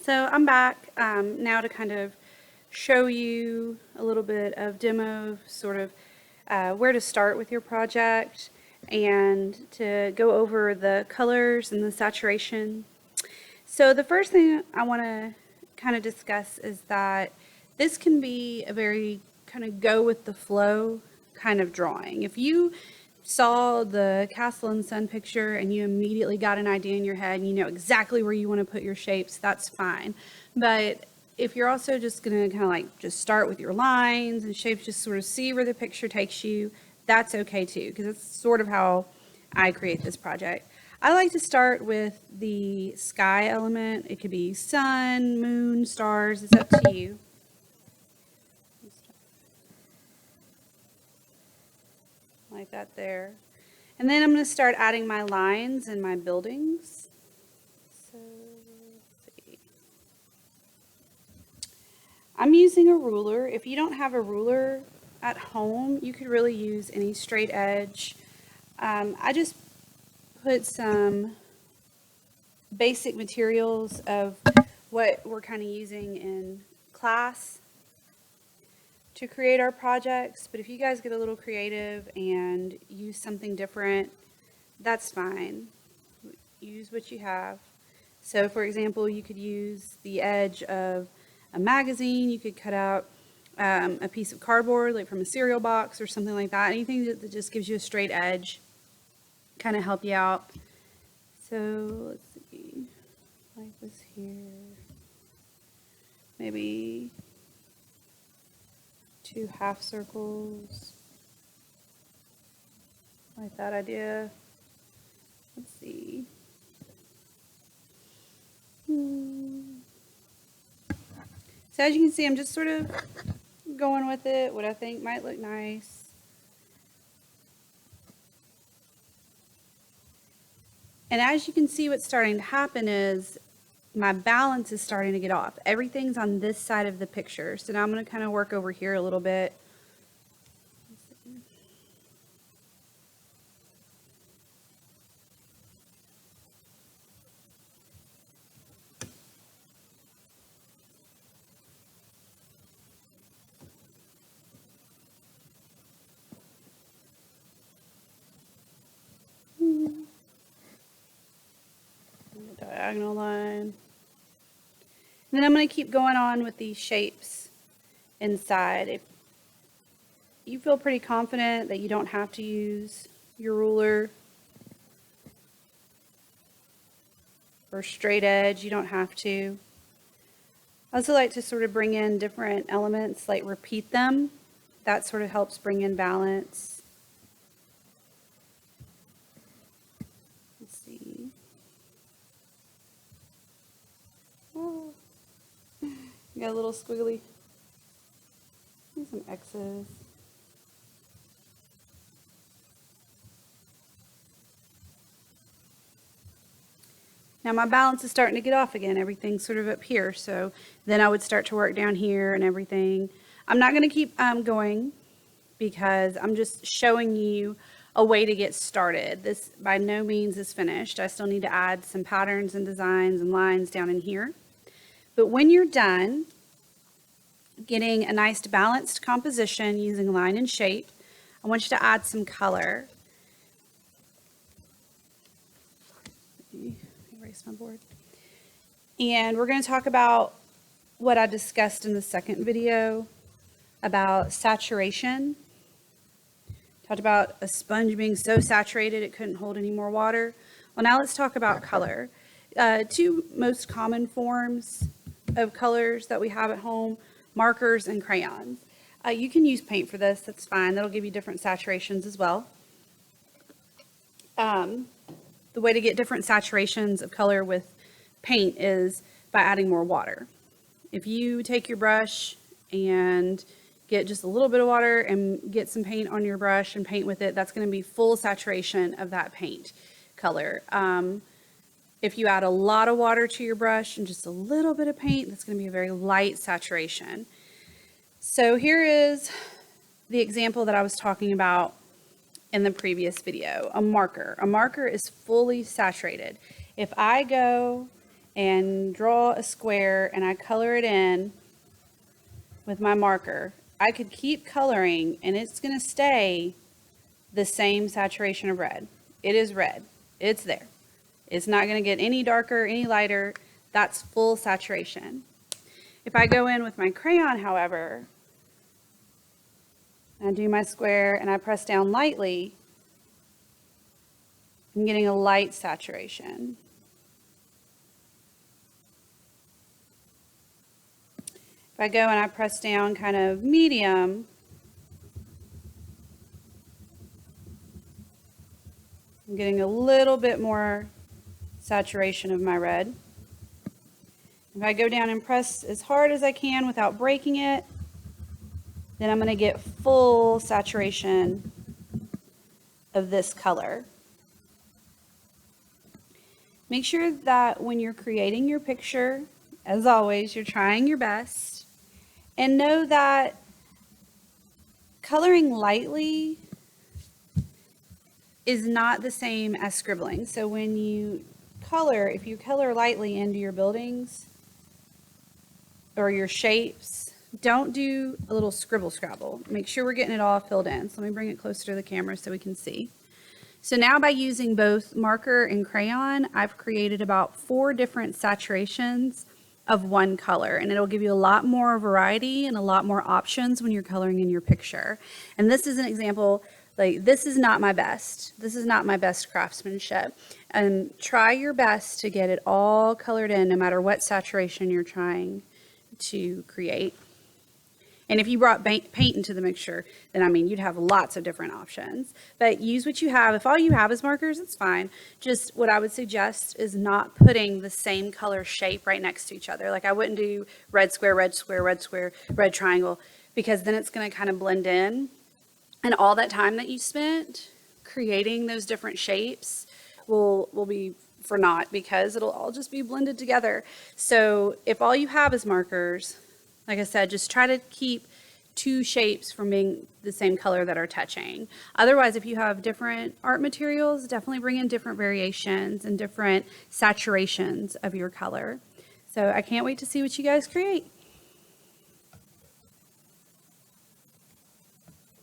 So I'm back now to kind of show you a little bit of demo, sort of where to start with your project and to go over the colors and the saturation. So the first thing I want to kind of discuss is that this can be a very kind of go with the flow kind of drawing. If you saw the castle and sun picture and you immediately got an idea in your head and you know exactly where you want to put your shapes, that's fine. But if you're also just going to kind of like just start with your lines and shapes, just sort of see where the picture takes you, that's okay too, because it's sort of how I create this project. I like to start with the sky element. It could be sun, moon, stars, it's up to you. Like that there. And then I'm going to start adding my lines and my buildings. So, let's see. I'm using a ruler. If you don't have a ruler at home, you could really use any straight edge. I just put some basic materials of what we're kind of using in class to create our projects, but if you guys get a little creative and use something different, that's fine. Use what you have. So for example, you could use the edge of a magazine, you could cut out a piece of cardboard like from a cereal box or something like that. Anything that just gives you a straight edge, kind of help you out. So let's see, like this here, maybe 2 half circles, like that idea. Let's see. So as you can see, I'm just sort of going with it, what I think might look nice. And as you can see, what's starting to happen is my balance is starting to get off. Everything's on this side of the picture. So now I'm going to kind of work over here a little bit. Diagonal line. And then I'm going to keep going on with these shapes inside. If you feel pretty confident that you don't have to use your ruler or straight edge, you don't have to. I also like to sort of bring in different elements, like repeat them. That sort of helps bring in balance. Let's see. Oh, you got a little squiggly. Some X's. Now my balance is starting to get off again. Everything's sort of up here. So then I would start to work down here and everything. I'm not going to keep going because I'm just showing you a way to get started. This by no means is finished. I still need to add some patterns and designs and lines down in here. But when you're done getting a nice balanced composition using line and shape, I want you to add some color. Erase my board. And we're going to talk about what I discussed in the second video about saturation. Talked about a sponge being so saturated it couldn't hold any more water. Well, now let's talk about color. 2 most common forms of colors that we have at home: markers and crayons. You can use paint for this, that's fine. That'll give you different saturations as well. The way to get different saturations of color with paint is by adding more water. If you take your brush and get just a little bit of water and get some paint on your brush and paint with it, that's going to be full saturation of that paint color. If you add a lot of water to your brush and just a little bit of paint, that's going to be a very light saturation. So here is the example that I was talking about in the previous video, a marker. A marker is fully saturated. If I go and draw a square and I color it in with my marker, I could keep coloring and it's going to stay the same saturation of red. It is red. It's there. It's not going to get any darker, any lighter. That's full saturation. If I go in with my crayon, however, and I do my square and I press down lightly, I'm getting a light saturation. If I go and I press down kind of medium, I'm getting a little bit more saturation of my red. If I go down and press as hard as I can without breaking it, then I'm going to get full saturation of this color. Make sure that when you're creating your picture, as always, you're trying your best, and know that coloring lightly is not the same as scribbling. So when you color, if you color lightly into your buildings or your shapes, don't do a little scribble scrabble. Make sure we're getting it all filled in. So let me bring it closer to the camera so we can see. So now by using both marker and crayon, I've created about 4 different saturations of one color, and it'll give you a lot more variety and a lot more options when you're coloring in your picture. And this is an example, like this is not my best. This is not my best craftsmanship. And try your best to get it all colored in no matter what saturation you're trying to create. And if you brought paint into the mixture, then I mean, you'd have lots of different options. But use what you have. If all you have is markers, it's fine. Just what I would suggest is not putting the same color shape right next to each other. Like I wouldn't do red square, red square, red square, red triangle, because then it's going to kind of blend in. And all that time that you spent creating those different shapes will be for naught, because it'll all just be blended together. So if all you have is markers, like I said, just try to keep 2 shapes from being the same color that are touching. Otherwise, if you have different art materials, definitely bring in different variations and different saturations of your color. So I can't wait to see what you guys create.